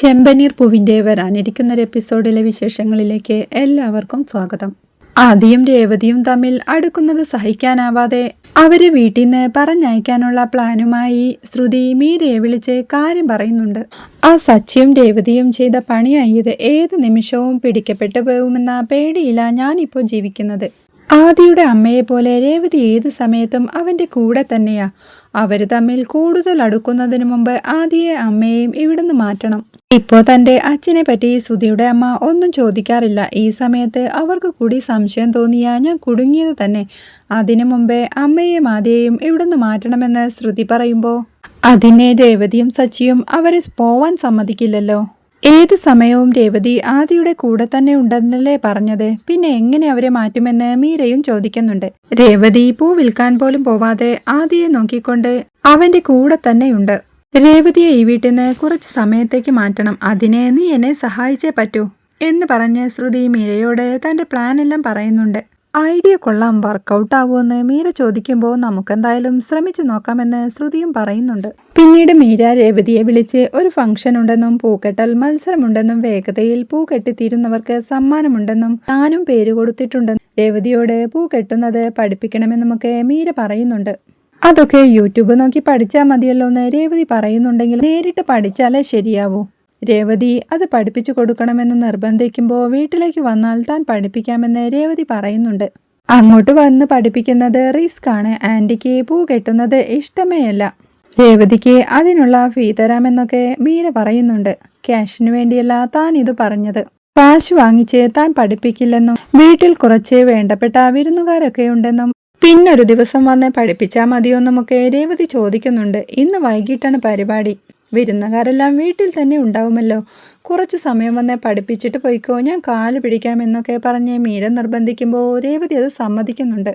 ചെമ്പനീർ പൂവിൻ്റെ വരാനിരിക്കുന്നൊരു എപ്പിസോഡിലെ വിശേഷങ്ങളിലേക്ക് എല്ലാവർക്കും സ്വാഗതം. ആദിയും രേവതിയും തമ്മിൽ അടുക്കുന്നത് സഹിക്കാനാവാതെ അവരെ വീട്ടിൽ നിന്ന് പറഞ്ഞയക്കാനുള്ള പ്ലാനുമായി ശ്രുതി മീരയെ വിളിച്ച് കാര്യം പറയുന്നുണ്ട്. ആ സച്ചിയും രേവതിയും ചെയ്ത പണിയായത് ഏത് നിമിഷവും പിടിക്കപ്പെട്ടു പോകുമെന്ന പേടിയില്ല ഞാനിപ്പോൾ ജീവിക്കുന്നത്. ആദിയുടെ അമ്മയെ പോലെ രേവതി ഏത് സമയത്തും അവൻ്റെ കൂടെ തന്നെയാ. അവർ തമ്മിൽ കൂടുതൽ അടുക്കുന്നതിന് മുമ്പ് ആദിയെ അമ്മയെയും ഇവിടുന്ന് മാറ്റണം. ഇപ്പോൾ തൻ്റെ അച്ഛനെ പറ്റി ശ്രുതിയുടെ അമ്മ ഒന്നും ചോദിക്കാറില്ല. ഈ സമയത്ത് അവർക്ക് കൂടി സംശയം തോന്നിയാ ഞാൻ കുടുങ്ങിയത് തന്നെ. അതിനു മുമ്പേ അമ്മയെയും ആദിയെയും ഇവിടുന്ന് മാറ്റണമെന്ന് ശ്രുതി പറയുമ്പോൾ അതിനെ രേവതിയും സച്ചിയും അവരെ പോവാൻ സമ്മതിക്കില്ലല്ലോ. ഏത് സമയവും രേവതി ആദിയുടെ കൂടെ തന്നെ ഉണ്ടെന്നല്ലേ പറഞ്ഞത്, പിന്നെ എങ്ങനെ അവരെ മാറ്റുമെന്ന് മീരയും ചോദിക്കുന്നുണ്ട്. രേവതി പൂ വിൽക്കാൻ പോലും പോവാതെ ആദിയെ നോക്കിക്കൊണ്ട് അവന്റെ കൂടെ തന്നെയുണ്ട്. രേവതിയെ ഈ വീട്ടിൽ നിന്ന് കുറച്ച് സമയത്തേക്ക് മാറ്റണം, അതിനെ നീ എന്നെ സഹായിച്ചേ പറ്റൂ എന്ന് പറഞ്ഞ് ശ്രുതി മീരയോട് തന്റെ പ്ലാൻ എല്ലാം പറയുന്നുണ്ട്. ഐഡിയ കൊള്ളാം, വർക്കൗട്ട് ആവുമെന്ന് മീര ചോദിക്കുമ്പോൾ നമുക്കെന്തായാലും ശ്രമിച്ചു നോക്കാമെന്ന് ശ്രുതിയും പറയുന്നുണ്ട്. പിന്നീട് മീര രേവതിയെ വിളിച്ച് ഒരു ഫംഗ്ഷൻ ഉണ്ടെന്നും പൂക്കെട്ടൽ മത്സരമുണ്ടെന്നും വേഗതയിൽ പൂ കെട്ടിത്തീരുന്നവർക്ക് സമ്മാനമുണ്ടെന്നും താനും പേര് കൊടുത്തിട്ടുണ്ടെന്നും രേവതിയോട് പൂ കെട്ടുന്നത് പഠിപ്പിക്കണമെന്നുമൊക്കെ മീര പറയുന്നുണ്ട്. അതൊക്കെ യൂട്യൂബ് നോക്കി പഠിച്ചാൽ മതിയല്ലോ എന്ന് രേവതി പറയുന്നുണ്ടെങ്കിൽ നേരിട്ട് പഠിച്ചാലേ ശരിയാവൂ. രേവതി അത് പഠിപ്പിച്ചു കൊടുക്കണമെന്ന് നിർബന്ധിക്കുമ്പോൾ വീട്ടിലേക്ക് വന്നാൽ താൻ പഠിപ്പിക്കാമെന്ന് രേവതി പറയുന്നുണ്ട്. അങ്ങോട്ട് വന്ന് പഠിപ്പിക്കുന്നത് റിസ്ക് ആണ്, ആൻറ്റിക്ക് പൂ കെട്ടുന്നത് ഇഷ്ടമേ അല്ല. രേവതിക്ക് അതിനുള്ള ഫീ തരാമെന്നൊക്കെ മീര പറയുന്നുണ്ട്. ക്യാഷിന് വേണ്ടിയല്ല താൻ ഇത് പറഞ്ഞത്, കാശ് വാങ്ങിച്ച് താൻ പഠിപ്പിക്കില്ലെന്നും വീട്ടിൽ കുറച്ച് വേണ്ടപ്പെട്ട വിരുന്നുകാരൊക്കെ ഉണ്ടെന്നും പിന്നൊരു ദിവസം വന്ന് പഠിപ്പിച്ചാൽ മതിയൊന്നുമൊക്കെ രേവതി ചോദിക്കുന്നുണ്ട്. ഇന്ന് വൈകിട്ടാണ് പരിപാടി, വിരുന്നുകാരെല്ലാം വീട്ടിൽ തന്നെ ഉണ്ടാവുമല്ലോ, കുറച്ച് സമയം വന്ന് പഠിപ്പിച്ചിട്ട് പോയിക്കോ, ഞാൻ കാല് പിടിക്കാമെന്നൊക്കെ പറഞ്ഞ് മീര നിർബന്ധിക്കുമ്പോൾ രേവതി അത് സമ്മതിക്കുന്നുണ്ട്.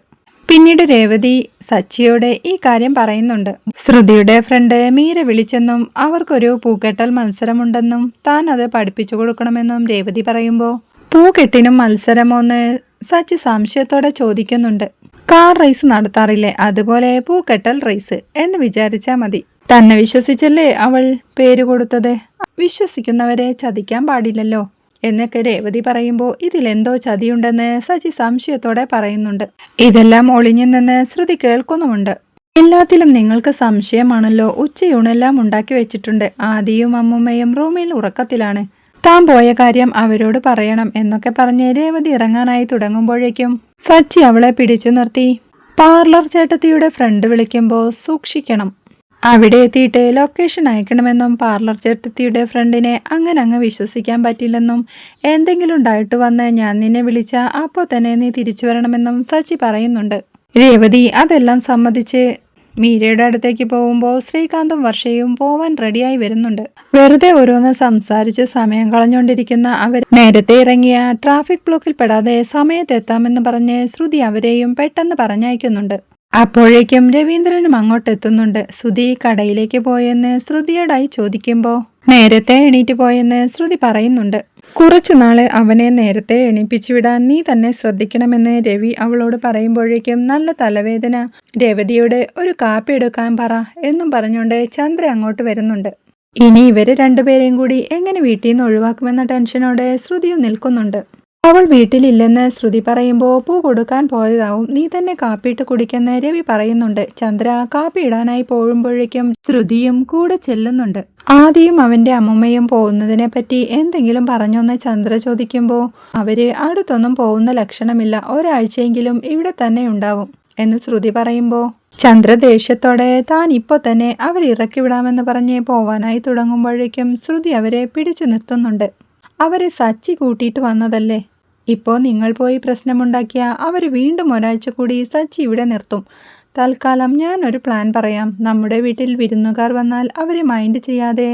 പിന്നീട് രേവതി സച്ചിയോടെ ഈ കാര്യം പറയുന്നുണ്ട്. ശ്രുതിയുടെ ഫ്രണ്ട് മീര വിളിച്ചെന്നും അവർക്കൊരു പൂക്കെട്ടൽ മത്സരമുണ്ടെന്നും താൻ അത് പഠിപ്പിച്ചു കൊടുക്കണമെന്നും രേവതി പറയുമ്പോൾ പൂക്കെട്ടിനും മത്സരമോന്ന് സച്ചി സംശയത്തോടെ ചോദിക്കുന്നുണ്ട്. കാർ റേസ് നടത്താറില്ലേ, അതുപോലെ പൂക്കെട്ടൽ റേസ് എന്ന് വിചാരിച്ചാൽ മതി. തന്നെ വിശ്വസിച്ചല്ലേ അവൾ പേര് കൊടുത്തത്, വിശ്വസിക്കുന്നവരെ ചതിക്കാൻ പാടില്ലല്ലോ എന്നൊക്കെ രേവതി പറയുമ്പോൾ ഇതിലെന്തോ ചതിയുണ്ടെന്ന് സച്ചി സംശയത്തോടെ പറയുന്നുണ്ട്. ഇതെല്ലാം ഒളിഞ്ഞു നിന്ന് ശ്രുതി കേൾക്കുന്നുമുണ്ട്. എല്ലാത്തിലും നിങ്ങൾക്ക് സംശയമാണല്ലോ, ഉച്ചയൂണെല്ലാം ഉണ്ടാക്കി വെച്ചിട്ടുണ്ട്. ആദിയും അമ്മുമ്മയും റൂമിൽ ഉറക്കത്തിലാണ്, താൻ പോയ കാര്യം അവരോട് പറയണം എന്നൊക്കെ പറഞ്ഞ് രേവതി ഇറങ്ങാനായി തുടങ്ങുമ്പോഴേക്കും സച്ചി അവളെ പിടിച്ചു നിർത്തി. പാർലർ ചേട്ടത്തിയുടെ ഫ്രണ്ട് വിളിക്കുമ്പോൾ സൂക്ഷിക്കണം, അവിടെ എത്തിയിട്ട് ലൊക്കേഷൻ അയക്കണമെന്നും പാർലർ ചേട്ടത്തിയുടെ ഫ്രണ്ടിനെ അങ്ങ് വിശ്വസിക്കാൻ പറ്റില്ലെന്നും എന്തെങ്കിലും ഡൗട്ട് വന്ന് ഞാൻ നിന്നെ വിളിച്ചാൽ അപ്പോൾ തന്നെ നീ തിരിച്ചു വരണമെന്നും സച്ചി പറയുന്നുണ്ട്. രേവതി അതെല്ലാം സമ്മതിച്ച് മീരയുടെ അടുത്തേക്ക് പോകുമ്പോൾ ശ്രീകാന്തും വർഷയും പോവാൻ റെഡിയായി വരുന്നുണ്ട്. വെറുതെ ഓരോന്ന് സംസാരിച്ച് സമയം കളഞ്ഞുകൊണ്ടിരിക്കുന്ന അവർ നേരത്തെ ഇറങ്ങിയ ട്രാഫിക് ബ്ലോക്കിൽ പെടാതെ സമയത്തെത്താമെന്ന് പറഞ്ഞ് ശ്രുതി അവരെയും പെട്ടെന്ന് പറഞ്ഞയക്കുന്നുണ്ട്. അപ്പോഴേക്കും രവീന്ദ്രനും അങ്ങോട്ടെത്തുന്നുണ്ട്. ശ്രുതി കടയിലേക്ക് പോയെന്ന് ശ്രുതിയോടായി ചോദിക്കുമ്പോൾ നേരത്തെ എണീറ്റ് പോയെന്ന് ശ്രുതി പറയുന്നുണ്ട്. കുറച്ചുനാള് അവനെ നേരത്തെ എണീപ്പിച്ചു വിടാൻ നീ തന്നെ ശ്രദ്ധിക്കണമെന്ന് രവി അവളോട് പറയുമ്പോഴേക്കും നല്ല തലവേദന, രേവതിയോട് ഒരു കാപ്പി എടുക്കാൻ പറ എന്നും പറഞ്ഞുകൊണ്ട് ചന്ദ്ര അങ്ങോട്ട് വരുന്നുണ്ട്. ഇനി ഇവര് രണ്ടുപേരെയും കൂടി എങ്ങനെ വീട്ടിൽ നിന്ന് ഒഴിവാക്കുമെന്ന ടെൻഷനോടെ ശ്രുതിയും നിൽക്കുന്നുണ്ട്. അവൾ വീട്ടിലില്ലെന്ന് ശ്രുതി പറയുമ്പോൾ പൂ കൊടുക്കാൻ പോയതാവും, നീ തന്നെ കാപ്പിയിട്ട് കുടിക്കെന്ന് രവി പറയുന്നുണ്ട്. ചന്ദ്ര കാപ്പി ഇടാനായി പോകുമ്പോഴേക്കും ശ്രുതിയും കൂടെ ചെല്ലുന്നുണ്ട്. ആദ്യം അവന്റെ അമ്മമ്മയും പോകുന്നതിനെ പറ്റി എന്തെങ്കിലും പറഞ്ഞോന്ന് ചന്ദ്ര ചോദിക്കുമ്പോൾ അവര് അടുത്തൊന്നും പോകുന്ന ലക്ഷണമില്ല, ഒരാഴ്ചയെങ്കിലും ഇവിടെ തന്നെ ഉണ്ടാവും എന്ന് ശ്രുതി പറയുമ്പോൾ ചന്ദ്ര ദേഷ്യത്തോടെ താൻ ഇപ്പോൾ തന്നെ അവരിറക്കി വിടാമെന്ന് പറഞ്ഞ് പോവാനായി തുടങ്ങുമ്പോഴേക്കും ശ്രുതി അവരെ പിടിച്ചു നിർത്തുന്നുണ്ട്. അവരെ സച്ചി കൂട്ടിയിട്ട് വന്നതല്ലേ, ഇപ്പോൾ നിങ്ങൾ പോയി പ്രശ്നമുണ്ടാക്കിയ അവർ വീണ്ടും ഒരാഴ്ച കൂടി സച്ചി ഇവിടെ നിർത്തും. തൽക്കാലം ഞാനൊരു പ്ലാൻ പറയാം, നമ്മുടെ വീട്ടിൽ വിരുന്നുകാർ വന്നാൽ അവരെ മൈൻഡ് ചെയ്യാതെ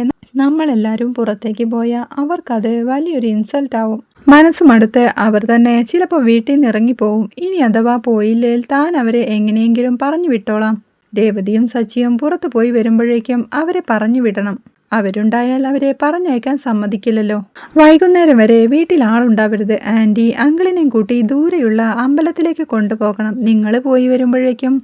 നമ്മളെല്ലാവരും പുറത്തേക്ക് പോയാൽ അവർക്കത് വലിയൊരു ഇൻസൾട്ട് ആവും. മനസ്സുമടുത്ത് അവർ തന്നെ ചിലപ്പോൾ വീട്ടിൽ നിന്ന് ഇറങ്ങിപ്പോവും. ഇനി അഥവാ പോയില്ലേൽ താൻ അവരെ എങ്ങനെയെങ്കിലും പറഞ്ഞു വിട്ടോളാം. രേവതിയും സച്ചിയും പുറത്തു പോയി വരുമ്പോഴേക്കും അവരെ പറഞ്ഞു വിടണം, അവരുണ്ടായാൽ അവരെ പറഞ്ഞയക്കാൻ സമ്മതിക്കില്ലല്ലോ. വൈകുന്നേരം വരെ വീട്ടിൽ ആളുണ്ടാവരുത്, ആൻറ്റി അങ്കിളിനെയും കൂട്ടി ദൂരെയുള്ള അമ്പലത്തിലേക്ക് കൊണ്ടുപോകണം, നിങ്ങൾ പോയി വരുമ്പോഴേക്കും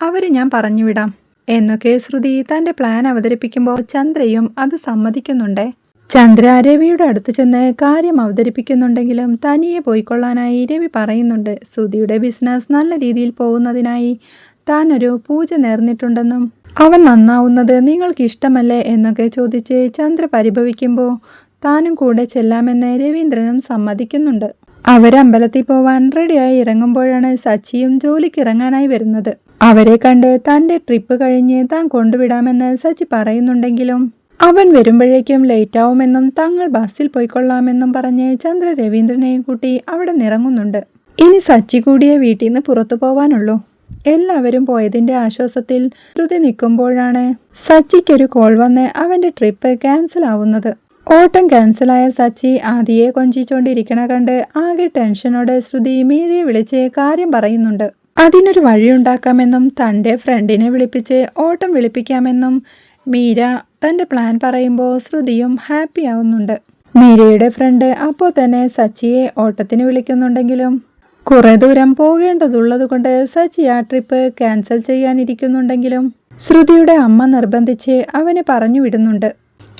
അവരെ ഞാൻ പറഞ്ഞുവിടാം എന്നൊക്കെ ശ്രുതി തൻ്റെ പ്ലാൻ അവതരിപ്പിക്കുമ്പോൾ ചന്ദ്രയും അത് സമ്മതിക്കുന്നുണ്ടേ. ചന്ദ്ര രവിയുടെ അടുത്ത് ചെന്ന് കാര്യം അവതരിപ്പിക്കുന്നുണ്ടെങ്കിലും തനിയെ പോയിക്കൊള്ളാനായി രവി പറയുന്നുണ്ട്. ശ്രുതിയുടെ ബിസിനസ് നല്ല രീതിയിൽ പോകുന്നതിനായി താനൊരു പൂജ നേർന്നിട്ടുണ്ടെന്നും അവൻ നന്നാവുന്നത് നിങ്ങൾക്ക് ഇഷ്ടമല്ലേ എന്നൊക്കെ ചോദിച്ച് ചന്ദ്ര പരിഭവിക്കുമ്പോൾ താനും കൂടെ ചെല്ലാമെന്ന് രവീന്ദ്രനും സമ്മതിക്കുന്നുണ്ട്. അവരമ്പലത്തിൽ പോവാൻ റെഡിയായി ഇറങ്ങുമ്പോഴാണ് സച്ചിയും ജോലിക്ക് ഇറങ്ങാനായി വരുന്നത്. അവരെ കണ്ട് തൻ്റെ ട്രിപ്പ് കഴിഞ്ഞ് താൻ കൊണ്ടുവിടാമെന്ന് സച്ചി പറയുന്നുണ്ടെങ്കിലും അവൻ വരുമ്പോഴേക്കും ലേറ്റ് ആവുമെന്നും തങ്ങൾ ബസ്സിൽ പോയിക്കൊള്ളാമെന്നും പറഞ്ഞ് ചന്ദ്ര രവീന്ദ്രനെയും കൂട്ടി അവിടെ നിറങ്ങുന്നുണ്ട്. ഇനി സച്ചി കൂടിയേ വീട്ടിൽ നിന്ന് പുറത്തു പോവാനുള്ളൂ. എല്ലാവരും പോയതിൻ്റെ ആശ്വാസത്തിൽ ശ്രുതി നിൽക്കുമ്പോഴാണ് സച്ചിക്കൊരു കോൾ വന്ന് അവൻ്റെ ട്രിപ്പ് ക്യാൻസൽ ആവുന്നത്. ഓട്ടം ക്യാൻസലായ സച്ചി ആദിയെ കൊഞ്ചിച്ചുകൊണ്ടിരിക്കണ കണ്ട് ആകെ ടെൻഷനോടെ ശ്രുതി മീരയെ വിളിച്ച് കാര്യം പറയുന്നുണ്ട്. അതിനൊരു വഴിയുണ്ടാക്കാമെന്നും തൻ്റെ ഫ്രണ്ടിനെ വിളിപ്പിച്ച് ഓട്ടം വിളിപ്പിക്കാമെന്നും മീര തൻ്റെ പ്ലാൻ പറയുമ്പോൾ ശ്രുതിയും ഹാപ്പി ആവുന്നുണ്ട്. മീരയുടെ ഫ്രണ്ട് അപ്പോൾ തന്നെ സച്ചിയെ ഓട്ടത്തിന് വിളിക്കുന്നുണ്ടെങ്കിലും കുറേ ദൂരം പോകേണ്ടതുള്ളത് കൊണ്ട് സച്ചി ആ ട്രിപ്പ് ക്യാൻസൽ ചെയ്യാനിരിക്കുന്നുണ്ടെങ്കിലും ശ്രുതിയുടെ അമ്മ നിർബന്ധിച്ച് അവന് പറഞ്ഞു വിടുന്നുണ്ട്.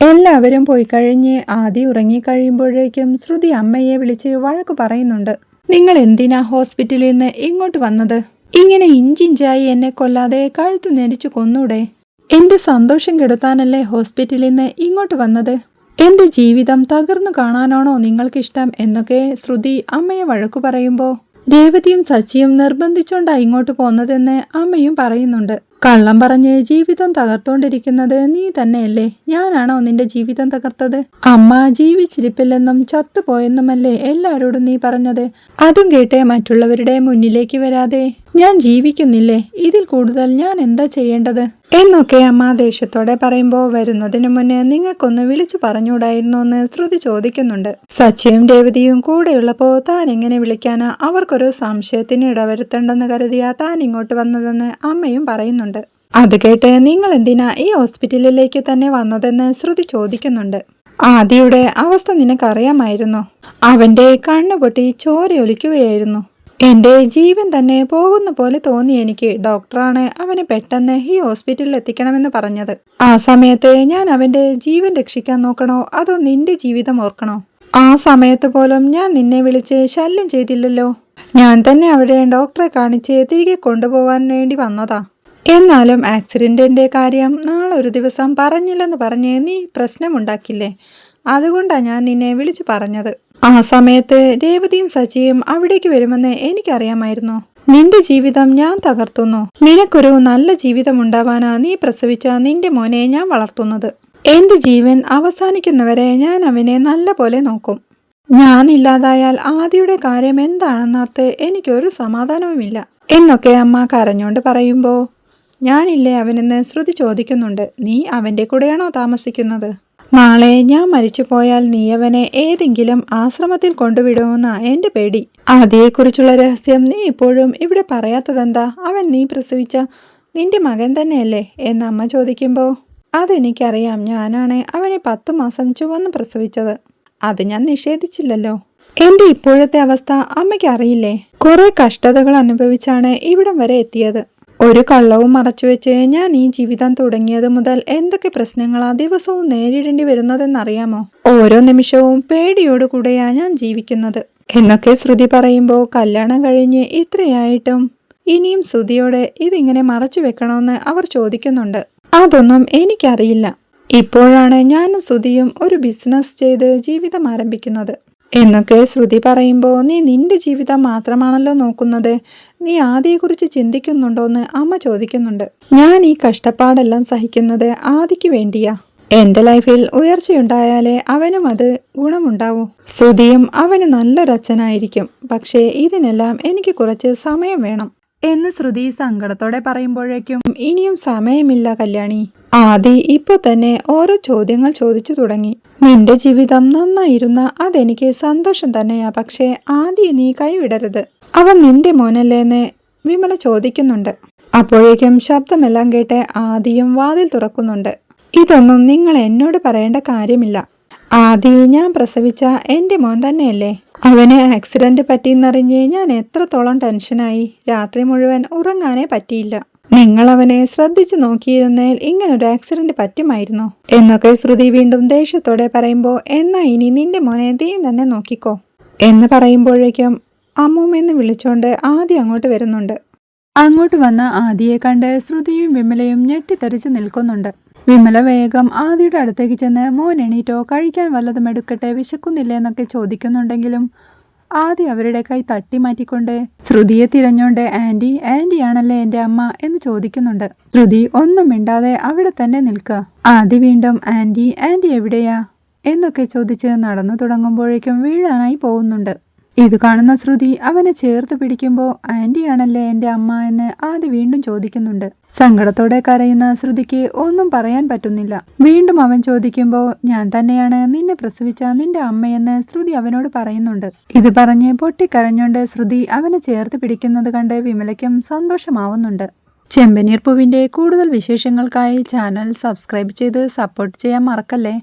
എല്ലാവരും പോയി കഴിഞ്ഞ് ആദി ഉറങ്ങിക്കഴിയുമ്പോഴേക്കും ശ്രുതി അമ്മയെ വിളിച്ച് വഴക്ക് പറയുന്നുണ്ട്. നിങ്ങൾ എന്തിനാ ഹോസ്പിറ്റലിൽ നിന്ന് ഇങ്ങോട്ട് വന്നത്? ഇങ്ങനെ ഇഞ്ചിഞ്ചായി എന്നെ കൊല്ലാതെ കഴുത്തു നെരിച്ചു കൊന്നൂടെ? എന്റെ സന്തോഷം കെടുത്താനല്ലേ ഹോസ്പിറ്റലിൽ നിന്ന് ഇങ്ങോട്ട് വന്നത്? എന്റെ ജീവിതം തകർന്നു കാണാനാണോ നിങ്ങൾക്കിഷ്ടം എന്നൊക്കെ ശ്രുതി അമ്മയെ വഴക്കു പറയുമ്പോൾ രേവതിയും സച്ചിയും നിർബന്ധിച്ചോണ്ടാ ഇങ്ങോട്ട് പോന്നതെന്ന് അമ്മയും പറയുന്നുണ്ട്. കള്ളം പറഞ്ഞ് ജീവിതം തകർത്തോണ്ടിരിക്കുന്നത് നീ തന്നെയല്ലേ? ഞാനാണോ നിന്റെ ജീവിതം തകർത്തത്? അമ്മ ജീവിച്ചിരിപ്പില്ലെന്നും ചത്തുപോയെന്നുമല്ലേ എല്ലാവരോടും നീ പറഞ്ഞത്? അതും കേട്ട് മറ്റുള്ളവരുടെ മുന്നിലേക്ക് വരാതെ ഞാൻ ജീവിക്കുന്നില്ലേ? ഇതിൽ കൂടുതൽ ഞാൻ എന്താ ചെയ്യേണ്ടത് എന്നൊക്കെ അമ്മ ദേഷ്യത്തോടെ പറയുമ്പോൾ വരുന്നതിനു മുന്നേ നിങ്ങൾക്കൊന്ന് വിളിച്ചു പറഞ്ഞുകൂടായിരുന്നു എന്ന് ശ്രുതി ചോദിക്കുന്നുണ്ട്. സച്ചിയും രേവതിയും കൂടെയുള്ളപ്പോൾ താൻ എങ്ങനെ വിളിക്കാനാ? അവർക്കൊരു സംശയത്തിന് ഇടവരുത്തണ്ടെന്ന് കരുതിയാ താൻ ഇങ്ങോട്ട് വന്നതെന്ന് അമ്മയും പറയുന്നുണ്ട്. അത് കേട്ട് നിങ്ങൾ എന്തിനാ ഈ ഹോസ്പിറ്റലിലേക്ക് തന്നെ വന്നതെന്ന് ശ്രുതി ചോദിക്കുന്നുണ്ട്. ആദിയുടെ അവസ്ഥ നിനക്കറിയാമായിരുന്നോ? അവന്റെ കണ്ണുപൊട്ടി ചോരയൊലിക്കുകയായിരുന്നു. എന്റെ ജീവൻ തന്നെ പോകുന്ന പോലെ തോന്നി എനിക്ക്. ഡോക്ടറാണ് അവന് പെട്ടെന്ന് ഈ ഹോസ്പിറ്റലിൽ എത്തിക്കണമെന്ന് പറഞ്ഞത്. ആ സമയത്ത് ഞാൻ അവന്റെ ജീവൻ രക്ഷിക്കാൻ നോക്കണോ അതോ നിന്റെ ജീവിതം ഓർക്കണോ? ആ സമയത്ത് പോലും ഞാൻ നിന്നെ വിളിച്ച് ശല്യം ചെയ്തില്ലല്ലോ. ഞാൻ തന്നെ അവിടെ ഡോക്ടറെ കാണിച്ച് തിരികെ കൊണ്ടുപോവാൻ വേണ്ടി വന്നതാ. എന്നാലും ആക്സിഡന്റിന്റെ കാര്യം നാളെ ഒരു ദിവസം പറഞ്ഞില്ലെന്ന് പറഞ്ഞ് നീ പ്രശ്നമുണ്ടാക്കില്ലേ? അതുകൊണ്ടാണ് ഞാൻ നിന്നെ വിളിച്ചു പറഞ്ഞത്. ആ സമയത്ത് രേവതിയും സച്ചിയും അവിടേക്ക് വരുമെന്ന് എനിക്കറിയാമായിരുന്നു. നിന്റെ ജീവിതം ഞാൻ തകർത്തുന്നു. നിനക്കൊരു നല്ല ജീവിതം ഉണ്ടാവാനാ നീ പ്രസവിച്ച നിന്റെ മോനെ ഞാൻ വളർത്തുന്നത്. എന്റെ ജീവൻ അവസാനിക്കുന്നവരെ ഞാൻ അവനെ നല്ല പോലെ നോക്കും. ഞാൻ ഇല്ലാതായാൽ ആദിയുടെ കാര്യം എന്താണെന്നോർത്ത് എനിക്കൊരു സമാധാനവുമില്ല എന്നൊക്കെ അമ്മ കരഞ്ഞോണ്ട് പറയുമ്പോൾ ഞാനില്ലേ അവനെന്ന് ശ്രുതി ചോദിക്കുന്നുണ്ട്. നീ അവന്റെ കൂടെയാണോ താമസിക്കുന്നത്? നാളെ ഞാൻ മരിച്ചു പോയാൽ നീ അവനെ ഏതെങ്കിലും ആശ്രമത്തിൽ കൊണ്ടുവിടുമെന്ന എൻ്റെ പേടി. ആദിയെക്കുറിച്ചുള്ള രഹസ്യം നീ ഇപ്പോഴും ഇവിടെ പറയാത്തതെന്താ? അവൻ നീ പ്രസവിച്ച നിന്റെ മകൻ തന്നെയല്ലേ എന്ന് അമ്മ ചോദിക്കുമ്പോൾ അതെനിക്കറിയാം. ഞാനാണ് അവനെ 10 മാസം ചുവന്ന് പ്രസവിച്ചത്. അത് ഞാൻ നിഷേധിച്ചില്ലല്ലോ. എൻ്റെ ഇപ്പോഴത്തെ അവസ്ഥ അമ്മയ്ക്ക് അറിയില്ലേ? കുറെ കഷ്ടതകൾ അനുഭവിച്ചാണ് ഇവിടം വരെ എത്തിയത്. ഒരു കള്ളവും മറച്ചുവെച്ച് ഞാൻ ഈ ജീവിതം തുടങ്ങിയത് മുതൽ എന്തൊക്കെ പ്രശ്നങ്ങളാ ദിവസവും നേരിടേണ്ടി വരുന്നതെന്നറിയാമോ? ഓരോ നിമിഷവും പേടിയോടുകൂടെയാ ഞാൻ ജീവിക്കുന്നത് എന്നൊക്കെ ശ്രുതി പറയുമ്പോൾ കല്യാണം കഴിഞ്ഞ് ഇത്രയായിട്ടും ഇനിയും ശ്രുതിയോട് ഇതിങ്ങനെ മറച്ചു വെക്കണമെന്ന് അവർ ചോദിക്കുന്നുണ്ട്. അതൊന്നും എനിക്കറിയില്ല. ഇപ്പോഴാണ് ഞാനും ശ്രുതിയും ഒരു ബിസിനസ് ചെയ്ത് ജീവിതം ആരംഭിക്കുന്നത് എന്നൊക്കെ ശ്രുതി പറയുമ്പോൾ നീ നിന്റെ ജീവിതം മാത്രമാണല്ലോ നോക്കുന്നത്. നീ ആദിയെക്കുറിച്ച് ചിന്തിക്കുന്നുണ്ടോന്ന് അമ്മ ചോദിക്കുന്നുണ്ട്. ഞാൻ ഈ കഷ്ടപ്പാടെല്ലാം സഹിക്കുന്നത് ആദിക്ക് വേണ്ടിയാ. എൻ്റെ ലൈഫിൽ ഉയർച്ചയുണ്ടായാലേ അവനും അത് ഗുണമുണ്ടാവൂ. ശ്രുതിയും അവന് നല്ലൊരച്ഛനായിരിക്കും. പക്ഷേ ഇതിനെല്ലാം എനിക്ക് കുറച്ച് സമയം വേണം എന്ന് ശ്രുതി സങ്കടത്തോടെ പറയുമ്പോഴേക്കും ഇനിയും സമയമില്ല കല്യാണി. ആദി ഇപ്പോൾ തന്നെ ഓരോ ചോദ്യങ്ങൾ ചോദിച്ചു തുടങ്ങി. നിന്റെ ജീവിതം നന്നായിരുന്ന അതെനിക്ക് സന്തോഷം തന്നെയാ. പക്ഷേ ആദി നീ കൈവിടരുത്. അവൻ നിന്റെ മോനല്ലേന്ന് വിമല ചോദിക്കുന്നുണ്ട്. അപ്പോഴേക്കും ശബ്ദമെല്ലാം കേട്ട് ആദിയും വാതിൽ തുറക്കുന്നുണ്ട്. ഇതൊന്നും നിങ്ങൾ എന്നോട് പറയേണ്ട കാര്യമില്ല. ആദി ഞാൻ പ്രസവിച്ച എൻ്റെ മോൻ തന്നെയല്ലേ? അവന് ആക്സിഡന്റ് പറ്റിയെന്നറിഞ്ഞ് ഞാൻ എത്രത്തോളം ടെൻഷനായി. രാത്രി മുഴുവൻ ഉറങ്ങാനേ പറ്റിയില്ല. നിങ്ങൾ അവനെ ശ്രദ്ധിച്ചു നോക്കിയിരുന്നേൽ ഇങ്ങനൊരു ആക്സിഡന്റ് പറ്റുമായിരുന്നോ എന്നൊക്കെ ശ്രുതി വീണ്ടും ദേഷ്യത്തോടെ പറയുമ്പോൾ എന്നാ ഇനി നിന്റെ മോനെ നീ തന്നെ നോക്കിക്കോ എന്ന് പറയുമ്പോഴേക്കും അമ്മൂമ്മയെന്ന് വിളിച്ചോണ്ട് ആദി അങ്ങോട്ട് വരുന്നുണ്ട്. അങ്ങോട്ട് വന്ന ആദിയെ കണ്ട് ശ്രുതിയും വിമലയും ഞെട്ടിത്തെറിച്ച് നിൽക്കുന്നുണ്ട്. വിമല വേഗം ആദിയുടെ അടുത്തേക്ക് ചെന്ന് മോൻ എണീറ്റോ, കഴിക്കാൻ വല്ലതും എടുക്കട്ടെ, വിശക്കുന്നില്ലേ എന്നൊക്കെ ചോദിക്കുന്നുണ്ടെങ്കിലും ആദി അവരുടെ കൈ തട്ടി മാറ്റിക്കൊണ്ട് ശ്രുതിയെ തിരഞ്ഞോണ്ട് ആന്റിയാണല്ലേ എൻ്റെ അമ്മ എന്ന് ചോദിക്കുന്നുണ്ട്. ശ്രുതി ഒന്നും മിണ്ടാതെ അവിടെ തന്നെ നിൽക്കുക. ആദി വീണ്ടും ആന്റി എവിടെയാ എന്നൊക്കെ ചോദിച്ച് നടന്നു തുടങ്ങുമ്പോഴേക്കും വീഴാനായി പോകുന്നുണ്ട്. ഇത് കാണുന്ന ശ്രുതി അവനെ ചേർത്ത് പിടിക്കുമ്പോൾ ആന്റിയാണല്ലേ എൻ്റെ അമ്മ എന്ന് ആദി വീണ്ടും ചോദിക്കുന്നുണ്ട്. സങ്കടത്തോടെ കരയുന്ന ശ്രുതിക്ക് ഒന്നും പറയാൻ പറ്റുന്നില്ല. വീണ്ടും അവൻ ചോദിക്കുമ്പോൾ ഞാൻ തന്നെയാണ് നിന്നെ പ്രസവിച്ച നിന്റെ അമ്മയെന്ന് ശ്രുതി അവനോട് പറയുന്നുണ്ട്. ഇത് പറഞ്ഞ് പൊട്ടിക്കരഞ്ഞോണ്ട് ശ്രുതി അവനെ ചേർത്ത് പിടിക്കുന്നത് കണ്ട് വിമലയ്ക്കും സന്തോഷമാവുന്നുണ്ട്. ചെമ്പനീർ പൂവിൻ്റെ കൂടുതൽ വിശേഷങ്ങൾക്കായി ചാനൽ സബ്സ്ക്രൈബ് ചെയ്ത് സപ്പോർട്ട് ചെയ്യാൻ മറക്കല്ലേ.